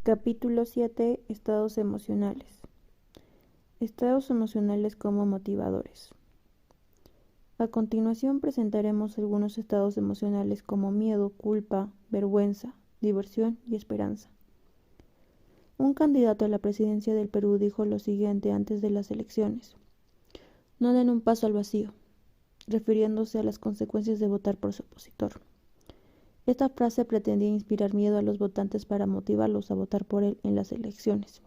Capítulo 7. Estados emocionales. Estados emocionales como motivadores. A continuación presentaremos algunos estados emocionales como miedo, culpa, vergüenza, diversión y esperanza. Un candidato a la presidencia del Perú dijo lo siguiente antes de las elecciones: "No den un paso al vacío", refiriéndose a las consecuencias de votar por su opositor. Esta frase pretendía inspirar miedo a los votantes para motivarlos a votar por él en las elecciones.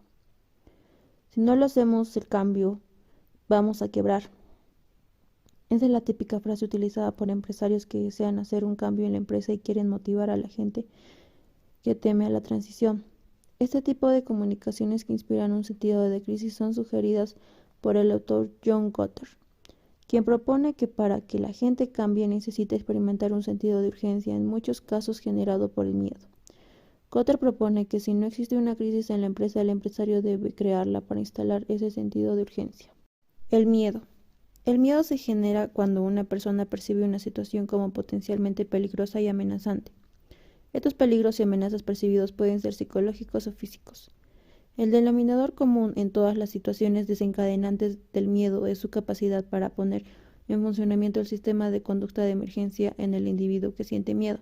Si no lo hacemos el cambio, vamos a quebrar. Esa es la típica frase utilizada por empresarios que desean hacer un cambio en la empresa y quieren motivar a la gente que teme a la transición. Este tipo de comunicaciones que inspiran un sentido de crisis son sugeridas por el autor John Gottard, quien propone que para que la gente cambie necesita experimentar un sentido de urgencia, en muchos casos generado por el miedo. Gottard propone que si no existe una crisis en la empresa, el empresario debe crearla para instalar ese sentido de urgencia. El miedo. El miedo se genera cuando una persona percibe una situación como potencialmente peligrosa y amenazante. Estos peligros y amenazas percibidos pueden ser psicológicos o físicos. El denominador común en todas las situaciones desencadenantes del miedo es su capacidad para poner en funcionamiento el sistema de conducta de emergencia en el individuo que siente miedo,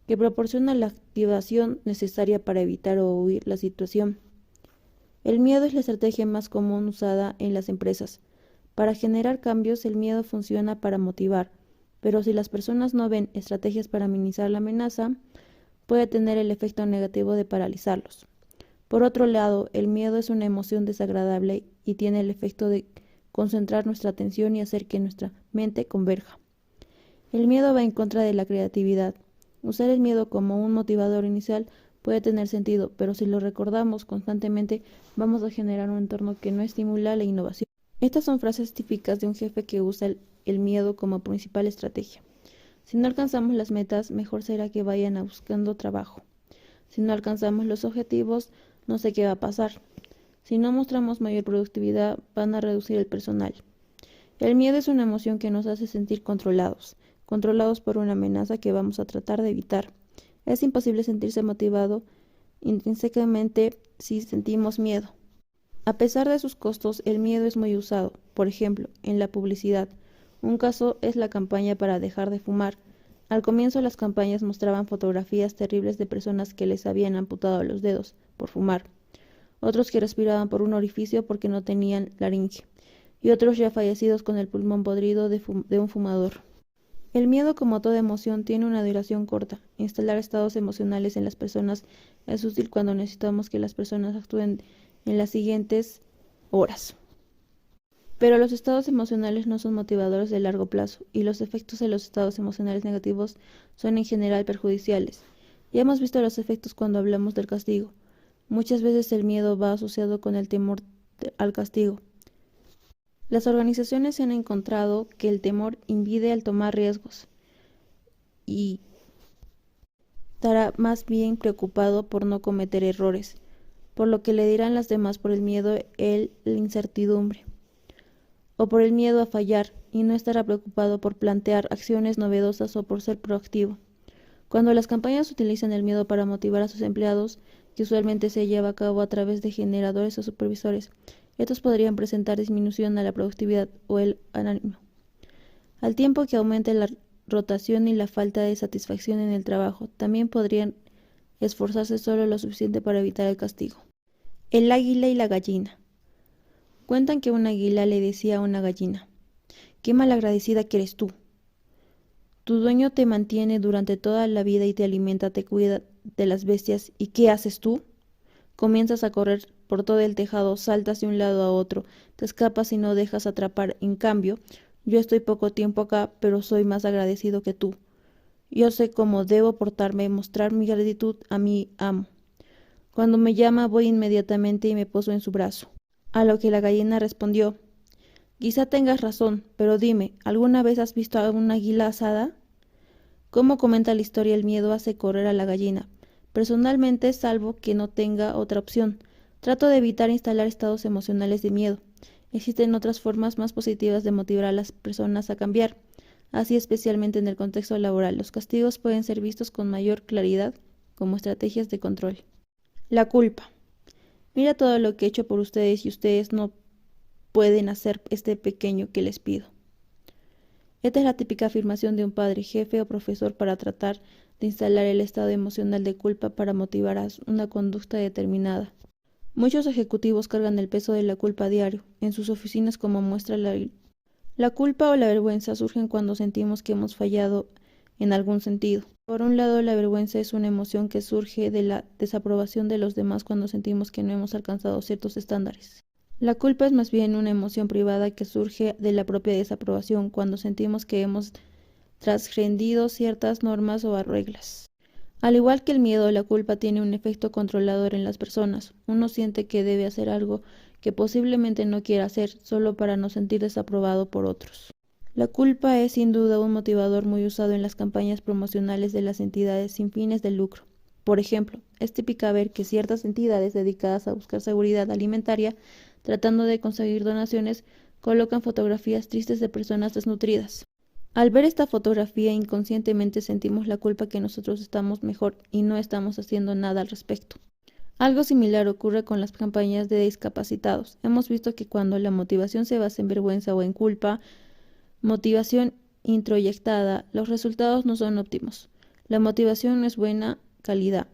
que proporciona la activación necesaria para evitar o huir la situación. El miedo es la estrategia más común usada en las empresas. Para generar cambios, el miedo funciona para motivar, pero si las personas no ven estrategias para minimizar la amenaza, puede tener el efecto negativo de paralizarlos. Por otro lado, el miedo es una emoción desagradable y tiene el efecto de concentrar nuestra atención y hacer que nuestra mente converja. El miedo va en contra de la creatividad. Usar el miedo como un motivador inicial puede tener sentido, pero si lo recordamos constantemente, vamos a generar un entorno que no estimula la innovación. Estas son frases típicas de un jefe que usa el miedo como principal estrategia. Si no alcanzamos las metas, mejor será que vayan buscando trabajo. Si no alcanzamos los objetivos, no sé qué va a pasar. Si no mostramos mayor productividad, van a reducir el personal. El miedo es una emoción que nos hace sentir controlados por una amenaza que vamos a tratar de evitar. Es imposible sentirse motivado intrínsecamente si sentimos miedo. A pesar de sus costos, el miedo es muy usado, por ejemplo, en la publicidad. Un caso es la campaña para dejar de fumar. Al comienzo las campañas mostraban fotografías terribles de personas que les habían amputado los dedos por fumar, otros que respiraban por un orificio porque no tenían laringe, y otros ya fallecidos con el pulmón podrido de un fumador. El miedo, como toda emoción, tiene una duración corta. Instalar estados emocionales en las personas es útil cuando necesitamos que las personas actúen en las siguientes horas. Pero los estados emocionales no son motivadores de largo plazo, y los efectos de los estados emocionales negativos son en general perjudiciales. Ya hemos visto los efectos cuando hablamos del castigo. Muchas veces el miedo va asociado con el temor al castigo. Las organizaciones han encontrado que el temor impide al tomar riesgos y estará más bien preocupado por no cometer errores, por lo que le dirán las demás por el miedo la incertidumbre, o por el miedo a fallar, y no estará preocupado por plantear acciones novedosas o por ser proactivo. Cuando las campañas utilizan el miedo para motivar a sus empleados, que usualmente se lleva a cabo a través de generadores o supervisores, estos podrían presentar disminución a la productividad o el ánimo, al tiempo que aumente la rotación y la falta de satisfacción en el trabajo. También podrían esforzarse solo lo suficiente para evitar el castigo. El águila y la gallina. Cuentan que una águila le decía a una gallina: "Qué malagradecida que eres tú. Tu dueño te mantiene durante toda la vida y te alimenta, te cuida de las bestias, ¿y qué haces tú? Comienzas a correr por todo el tejado, saltas de un lado a otro, te escapas y no dejas atrapar. En cambio, yo estoy poco tiempo acá, pero soy más agradecido que tú. Yo sé cómo debo portarme, mostrar mi gratitud a mi amo. Cuando me llama, voy inmediatamente y me poso en su brazo". A lo que la gallina respondió: "Quizá tengas razón, pero dime, ¿alguna vez has visto a una águila asada?". Como comenta la historia, el miedo hace correr a la gallina. Personalmente, salvo que no tenga otra opción, trato de evitar instalar estados emocionales de miedo. Existen otras formas más positivas de motivar a las personas a cambiar, así especialmente en el contexto laboral. Los castigos pueden ser vistos con mayor claridad como estrategias de control. La culpa. Mira todo lo que he hecho por ustedes y ustedes no pueden hacer este pequeño que les pido. Esta es la típica afirmación de un padre, jefe o profesor para tratar de instalar el estado emocional de culpa para motivar a una conducta determinada. Muchos ejecutivos cargan el peso de la culpa a diario, en sus oficinas como muestra la culpa o la vergüenza surgen cuando sentimos que hemos fallado en algún sentido. Por un lado, la vergüenza es una emoción que surge de la desaprobación de los demás cuando sentimos que no hemos alcanzado ciertos estándares. La culpa es más bien una emoción privada que surge de la propia desaprobación cuando sentimos que hemos transgredido ciertas normas o reglas. Al igual que el miedo, la culpa tiene un efecto controlador en las personas. Uno siente que debe hacer algo que posiblemente no quiera hacer solo para no sentir desaprobado por otros. La culpa es sin duda un motivador muy usado en las campañas promocionales de las entidades sin fines de lucro. Por ejemplo, es típica ver que ciertas entidades dedicadas a buscar seguridad alimentaria, tratando de conseguir donaciones, colocan fotografías tristes de personas desnutridas. Al ver esta fotografía, inconscientemente sentimos la culpa que nosotros estamos mejor y no estamos haciendo nada al respecto. Algo similar ocurre con las campañas de discapacitados. Hemos visto que cuando la motivación se basa en vergüenza o en culpa, motivación introyectada, los resultados no son óptimos. La motivación no es buena calidad.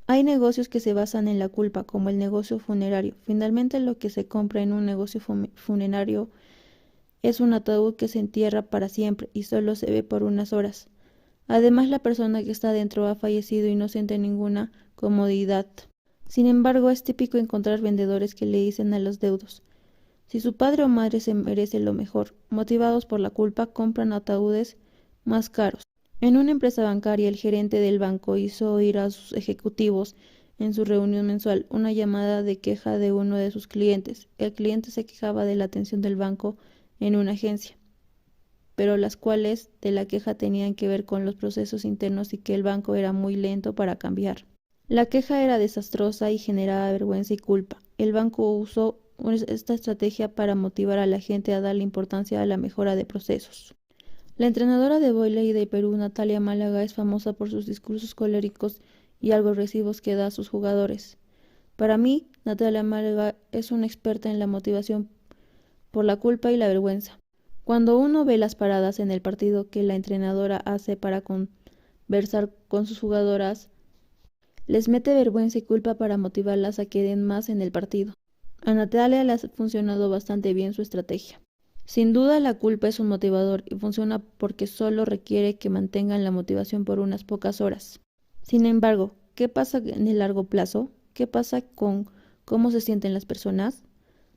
Hay negocios que se basan en la culpa, como el negocio funerario. Finalmente, lo que se compra en un negocio funerario es un ataúd que se entierra para siempre y solo se ve por unas horas. Además, la persona que está dentro ha fallecido y no siente ninguna comodidad. Sin embargo, es típico encontrar vendedores que le dicen a los deudos: si su padre o madre se merece lo mejor, motivados por la culpa, compran ataúdes más caros. En una empresa bancaria, el gerente del banco hizo oír a sus ejecutivos en su reunión mensual una llamada de queja de uno de sus clientes. El cliente se quejaba de la atención del banco en una agencia, pero las cuales de la queja tenían que ver con los procesos internos y que el banco era muy lento para cambiar. La queja era desastrosa y generaba vergüenza y culpa. El banco usó esta estrategia para motivar a la gente a darle importancia a la mejora de procesos. La entrenadora de vóley de Perú, Natalia Málaga, es famosa por sus discursos coléricos y algo agresivos que da a sus jugadores. Para mí, Natalia Málaga es una experta en la motivación por la culpa y la vergüenza. Cuando uno ve las paradas en el partido que la entrenadora hace para conversar con sus jugadoras, les mete vergüenza y culpa para motivarlas a que den más en el partido. A Natalia le ha funcionado bastante bien su estrategia. Sin duda, la culpa es un motivador y funciona porque solo requiere que mantengan la motivación por unas pocas horas. Sin embargo, ¿qué pasa en el largo plazo? ¿Qué pasa con cómo se sienten las personas?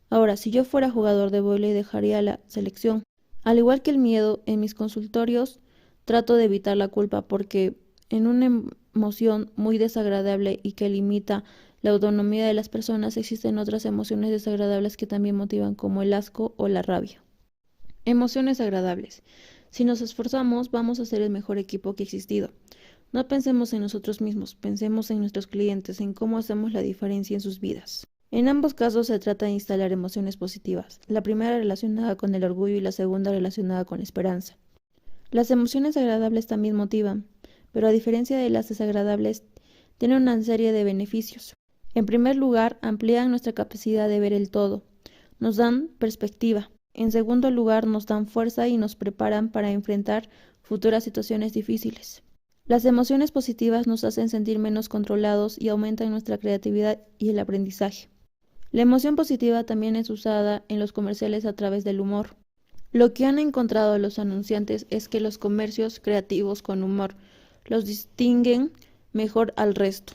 Ahora, si yo fuera jugador de vóley, dejaría la selección. Al igual que el miedo, en mis consultorios trato de evitar la culpa porque en una emoción muy desagradable y que limita la autonomía de las personas, existen otras emociones desagradables que también motivan, como el asco o la rabia. Emociones agradables. Si nos esforzamos, vamos a ser el mejor equipo que ha existido. No pensemos en nosotros mismos, pensemos en nuestros clientes, en cómo hacemos la diferencia en sus vidas. En ambos casos se trata de instalar emociones positivas, la primera relacionada con el orgullo y la segunda relacionada con la esperanza. Las emociones agradables también motivan, pero a diferencia de las desagradables, tienen una serie de beneficios. En primer lugar, amplían nuestra capacidad de ver el todo, nos dan perspectiva. En segundo lugar, nos dan fuerza y nos preparan para enfrentar futuras situaciones difíciles. Las emociones positivas nos hacen sentir menos controlados y aumentan nuestra creatividad y el aprendizaje. La emoción positiva también es usada en los comerciales a través del humor. Lo que han encontrado los anunciantes es que los comercios creativos con humor los distinguen mejor al resto.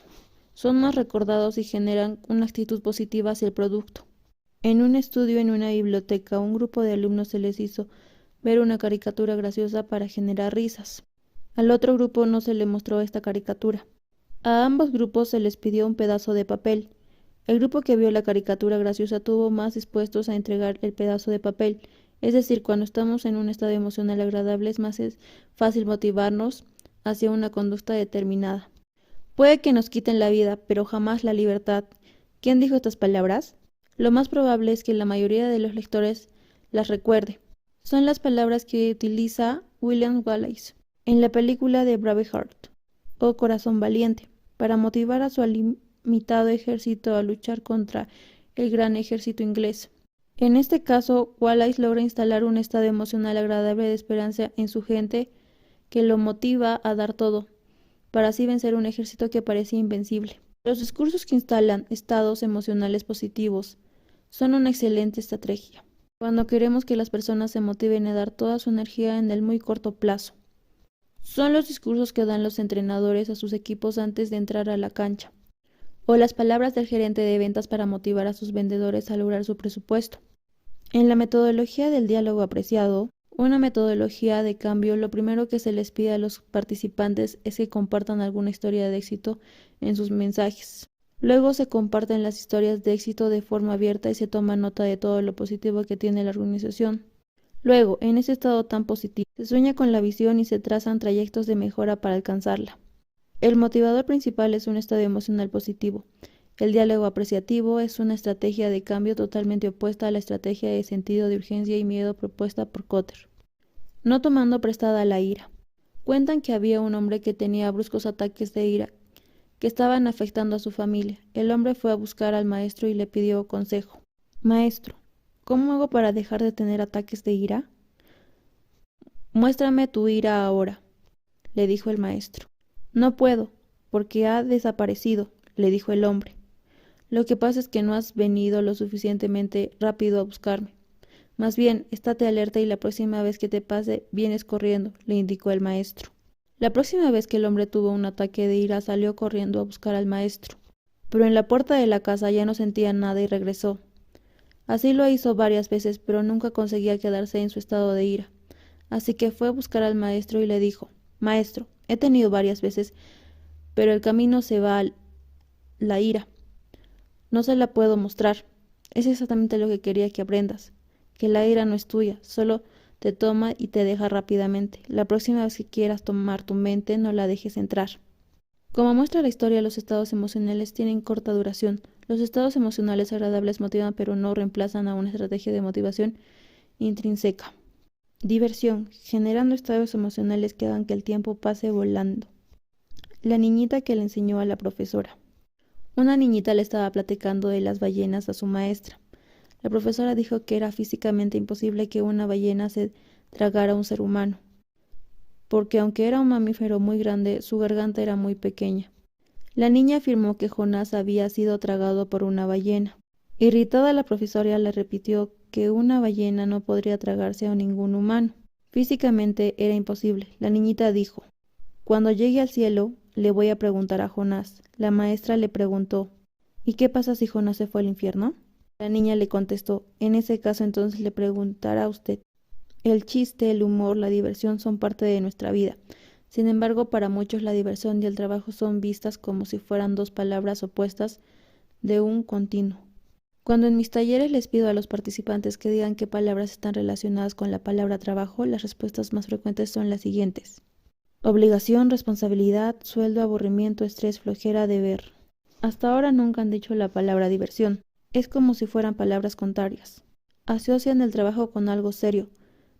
Son más recordados y generan una actitud positiva hacia el producto. En un estudio en una biblioteca, a un grupo de alumnos se les hizo ver una caricatura graciosa para generar risas. Al otro grupo no se le mostró esta caricatura. A ambos grupos se les pidió un pedazo de papel. El grupo que vio la caricatura graciosa tuvo más dispuestos a entregar el pedazo de papel. Es decir, cuando estamos en un estado emocional agradable es más fácil motivarnos hacia una conducta determinada. Puede que nos quiten la vida, pero jamás la libertad. ¿Quién dijo estas palabras? Lo más probable es que la mayoría de los lectores las recuerde. Son las palabras que utiliza William Wallace en la película de Braveheart o Corazón Valiente para motivar a su limitado ejército a luchar contra el gran ejército inglés. En este caso, Wallace logra instalar un estado emocional agradable de esperanza en su gente que lo motiva a dar todo, para así vencer un ejército que parecía invencible. Los discursos que instalan estados emocionales positivos son una excelente estrategia cuando queremos que las personas se motiven a dar toda su energía en el muy corto plazo. Son los discursos que dan los entrenadores a sus equipos antes de entrar a la cancha, o las palabras del gerente de ventas para motivar a sus vendedores a lograr su presupuesto. En la metodología del diálogo apreciado, una metodología de cambio, lo primero que se les pide a los participantes es que compartan alguna historia de éxito en sus mensajes. Luego se comparten las historias de éxito de forma abierta y se toma nota de todo lo positivo que tiene la organización. Luego, en ese estado tan positivo, se sueña con la visión y se trazan trayectos de mejora para alcanzarla. El motivador principal es un estado emocional positivo. El diálogo apreciativo es una estrategia de cambio totalmente opuesta a la estrategia de sentido de urgencia y miedo propuesta por Kotter. No tomando prestada la ira. Cuentan que había un hombre que tenía bruscos ataques de ira que estaban afectando a su familia. El hombre fue a buscar al maestro y le pidió consejo. Maestro, ¿cómo hago para dejar de tener ataques de ira? Muéstrame tu ira ahora, le dijo el maestro. No puedo, porque ha desaparecido, le dijo el hombre. Lo que pasa es que no has venido lo suficientemente rápido a buscarme. Más bien, estate alerta y la próxima vez que te pase, vienes corriendo, le indicó el maestro. La próxima vez que el hombre tuvo un ataque de ira, salió corriendo a buscar al maestro. Pero en la puerta de la casa ya no sentía nada y regresó. Así lo hizo varias veces, pero nunca conseguía quedarse en su estado de ira. Así que fue a buscar al maestro y le dijo: Maestro, he tenido varias veces, pero el camino se va a la ira. No se la puedo mostrar. Es exactamente lo que quería que aprendas. Que la ira no es tuya, solo te toma y te deja rápidamente. La próxima vez que quieras tomar tu mente, no la dejes entrar. Como muestra la historia, los estados emocionales tienen corta duración. Los estados emocionales agradables motivan pero no reemplazan a una estrategia de motivación intrínseca. Diversión, generando estados emocionales que hagan que el tiempo pase volando. La niñita que le enseñó a la profesora. Una niñita le estaba platicando de las ballenas a su maestra. La profesora dijo que era físicamente imposible que una ballena se tragara a un ser humano, porque aunque era un mamífero muy grande, su garganta era muy pequeña. La niña afirmó que Jonás había sido tragado por una ballena. Irritada, la profesora le repitió que una ballena no podría tragarse a ningún humano. Físicamente era imposible. La niñita dijo: Cuando llegue al cielo, le voy a preguntar a Jonás. La maestra le preguntó: ¿Y qué pasa si Jonás se fue al infierno? La niña le contestó: En ese caso entonces le preguntará usted. El chiste, el humor, la diversión son parte de nuestra vida. Sin embargo, para muchos la diversión y el trabajo son vistas como si fueran dos palabras opuestas de un continuo. Cuando en mis talleres les pido a los participantes que digan qué palabras están relacionadas con la palabra trabajo, las respuestas más frecuentes son las siguientes: obligación, responsabilidad, sueldo, aburrimiento, estrés, flojera, deber. Hasta ahora nunca han dicho la palabra diversión. Es como si fueran palabras contrarias. Asocian el trabajo con algo serio,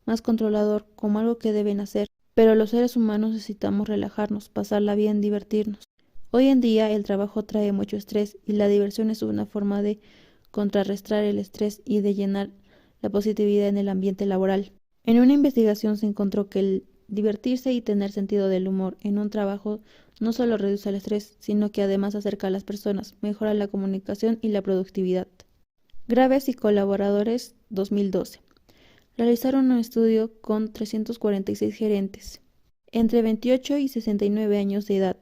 más controlador, como algo que deben hacer. Pero los seres humanos necesitamos relajarnos, pasarla bien, divertirnos. Hoy en día el trabajo trae mucho estrés y la diversión es una forma de contrarrestar el estrés y de llenar la positividad en el ambiente laboral. En una investigación se encontró que el divertirse y tener sentido del humor en un trabajo no solo reduce el estrés, sino que además acerca a las personas, mejora la comunicación y la productividad. Graves y colaboradores 2012. Realizaron un estudio con 346 gerentes, entre 28 y 69 años de edad,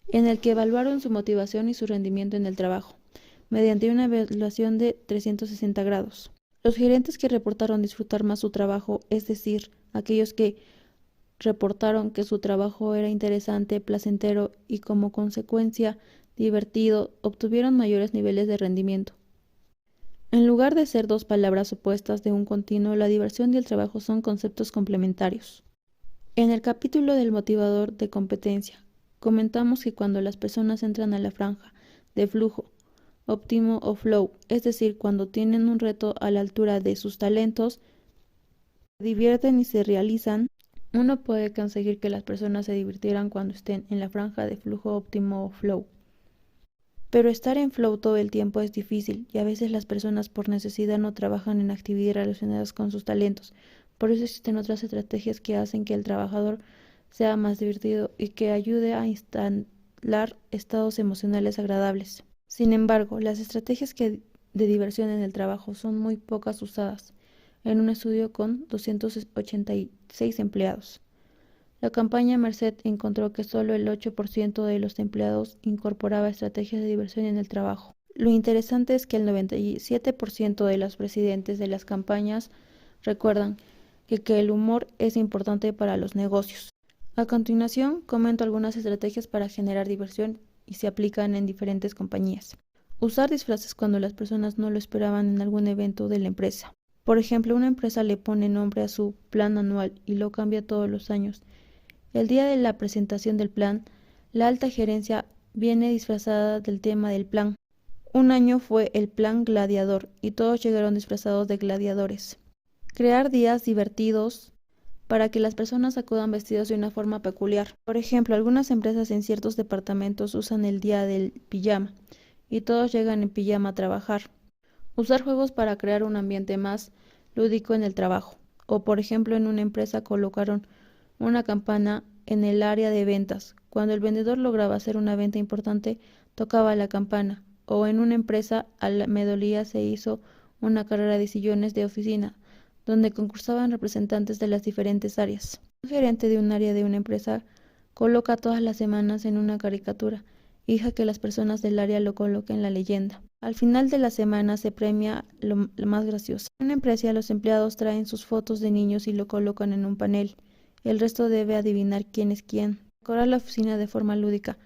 en el que evaluaron su motivación y su rendimiento en el trabajo, mediante una evaluación de 360 grados. Los gerentes que reportaron disfrutar más su trabajo, es decir, aquellos que reportaron que su trabajo era interesante, placentero y como consecuencia divertido, obtuvieron mayores niveles de rendimiento. En lugar de ser dos palabras opuestas de un continuo, la diversión y el trabajo son conceptos complementarios. En el capítulo del motivador de competencia, comentamos que cuando las personas entran a la franja de flujo óptimo o flow, es decir, cuando tienen un reto a la altura de sus talentos, se divierten y se realizan, uno puede conseguir que las personas se divirtieran cuando estén en la franja de flujo óptimo o flow. Pero estar en flow todo el tiempo es difícil y a veces las personas por necesidad no trabajan en actividades relacionadas con sus talentos. Por eso existen otras estrategias que hacen que el trabajador sea más divertido y que ayude a instalar estados emocionales agradables. Sin embargo, las estrategias de diversión en el trabajo son muy pocas usadas. En un estudio con 286 empleados, la campaña Merced encontró que solo el 8% de los empleados incorporaba estrategias de diversión en el trabajo. Lo interesante es que el 97% de los presidentes de las campañas recuerdan que el humor es importante para los negocios. A continuación, comento algunas estrategias para generar diversión y se aplican en diferentes compañías. Usar disfraces cuando las personas no lo esperaban en algún evento de la empresa. Por ejemplo, una empresa le pone nombre a su plan anual y lo cambia todos los años. El día de la presentación del plan, la alta gerencia viene disfrazada del tema del plan. Un año fue el plan gladiador y todos llegaron disfrazados de gladiadores. Crear días divertidos para que las personas acudan vestidos de una forma peculiar. Por ejemplo, algunas empresas en ciertos departamentos usan el día del pijama y todos llegan en pijama a trabajar. Usar juegos para crear un ambiente más lúdico en el trabajo. O por ejemplo, en una empresa colocaron una campana en el área de ventas. Cuando el vendedor lograba hacer una venta importante, tocaba la campana. O en una empresa a la mediodía se hizo una carrera de sillones de oficina, donde concursaban representantes de las diferentes áreas. Un gerente de un área de una empresa coloca todas las semanas en una caricatura y deja que las personas del área lo coloquen la leyenda. Al final de la semana se premia lo más gracioso. En una empresa los empleados traen sus fotos de niños y lo colocan en un panel. El resto debe adivinar quién es quién. Decorar la oficina de forma lúdica.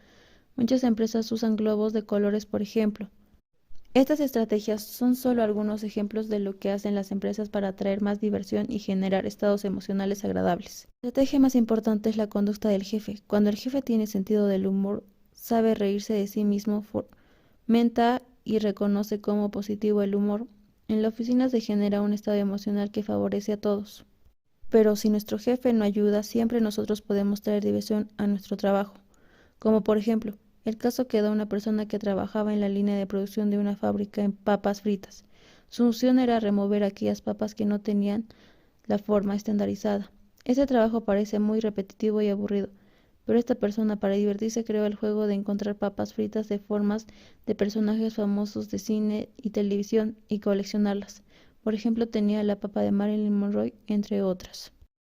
Muchas empresas usan globos de colores, por ejemplo. Estas estrategias son solo algunos ejemplos de lo que hacen las empresas para atraer más diversión y generar estados emocionales agradables. La estrategia más importante es la conducta del jefe. Cuando el jefe tiene sentido del humor, sabe reírse de sí mismo, fomenta y reconoce como positivo el humor. En la oficina se genera un estado emocional que favorece a todos. Pero si nuestro jefe no ayuda, siempre nosotros podemos traer diversión a nuestro trabajo. Como por ejemplo, el caso que da una persona que trabajaba en la línea de producción de una fábrica en papas fritas. Su función era remover aquellas papas que no tenían la forma estandarizada. Ese trabajo parece muy repetitivo y aburrido, pero esta persona para divertirse creó el juego de encontrar papas fritas de formas de personajes famosos de cine y televisión y coleccionarlas. Por ejemplo, tenía la papa de Marilyn Monroe, entre otras.